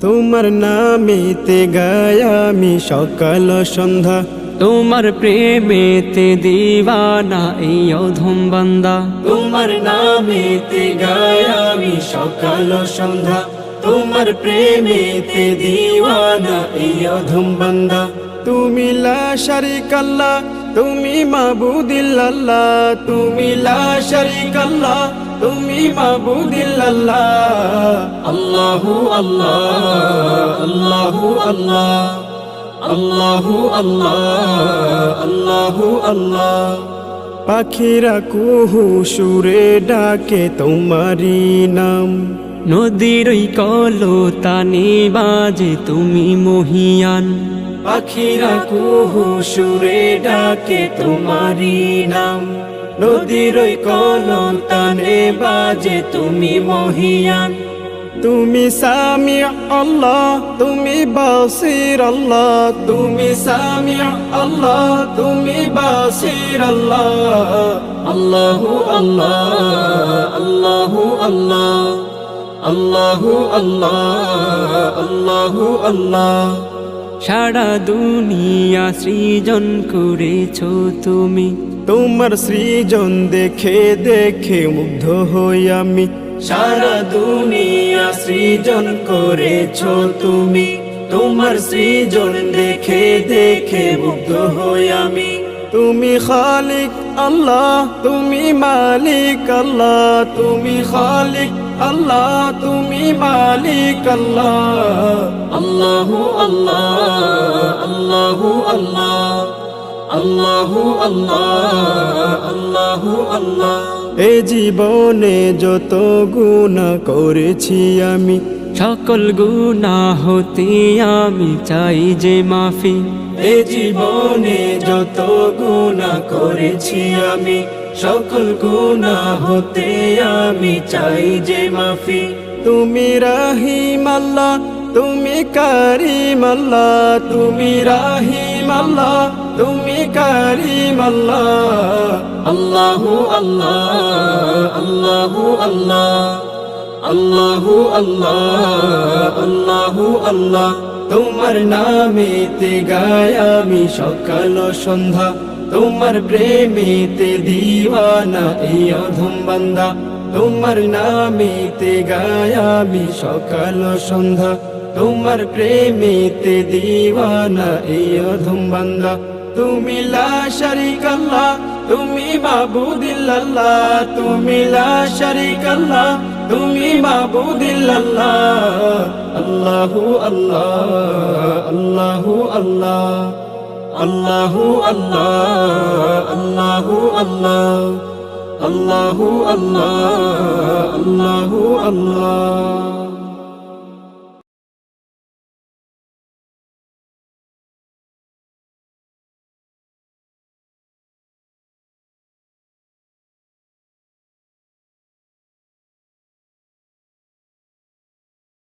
তোমার নামেতে গায় আমি সকাল সন্ধ্যা, তোমার প্রেমেতে দিওয়ানা এই অধম বান্দা। তোমার নামেতে গায় আমি সকাল সন্ধ্যা, তোমার প্রেমেতে দিওয়ানা এই অধম বান্দা। তুমি লা শারীকা আল্লাহ, তুমি মাবুদিল্লাহ, তুমি লা শারীকা আল্লাহ, তুমি মাবুদিল্লাহ। আল্লাহু আল্লাহ, আল্লাহু আল্লাহ, আল্লাহু আল্লাহ, আল্লাহু আল্লাহ। পাখিরা কুহু সুরে ডাকে তোমারি নাম, নদীর ওই কলতানে বাজে তুমি মহিয়ান। পাখিরা কুহু সুরে ডাকে তোমারি নাম, নদীর ওই কলতানে বাজে তুমি মহিয়ান। তুমি সামি আল্লাহ, তুমি বাসির আল্লাহ, তুমি সামি আল্লাহ, তুমি বাসির আল্লাহ। আল্লাহু আল্লাহ, আল্লাহু আল্লাহ, আল্লাহু আল্লাহ, আল্লাহু আল্লাহ। সারা দুনিয়া সৃজন করেছো তুমি, তোমার সৃজন দেখে দেখে মুগ্ধ হই আমি। সারা দুনিয়া সৃজন করেছো তুমি, তোমার সৃজন দেখে দেখে মুগ্ধ হই আমি। তুমি খালিক আল্লাহ, তুমি মালিক আল্লাহ, তুমি খালিক আল্লাহ, তুমি মালিক আল্লাহ। আল্লাহু আল্লাহ, আল্লাহু আল্লাহ, আল্লাহু আল্লাহ, আল্লাহু আল্লাহ। এ জীবনে যত গুনাহ করেছি আমি, সকল গুনাহ হতে আমি চাই যে মাফি। এ জীবনে যত গুনাহ করেছি আমি, সকল গুনাহ হতে আমি চাই যে মাফি। তুমি রহিম আল্লাহ, তুমি করিম আল্লাহ, তুমি রহিম আল্লাহ, তুমি করিম আল্লাহ। আল্লাহু আল্লাহ, আল্লাহু আল্লাহ, আল্লাহু আল্লাহ, আল্লাহু আল্লাহ। তোমার নামেতে গায় আমি সকাল সন্ধ্যা, তোমার প্রেমেতে দিওয়ানা এই অধম বান্দা। তোমার নামেতে গায় আমি সকাল সন্ধ্যা, তোমার প্রেমেতে দিওয়ানা এই অধম বান্দা। তুমি লা শারীকা আল্লাহ, তুমি মাবুদিল্লাহ, তুমি লা শারীকা আল্লাহ, তুমি মাবুদিল্লাহ। আল্লাহু আল্লাহ, আল্লাহু আল্লাহ, আল্লাহু আল্লাহ, আল্লাহু আল্লাহ, আল্লাহু আল্লাহ, আল্লাহু আল্লাহ।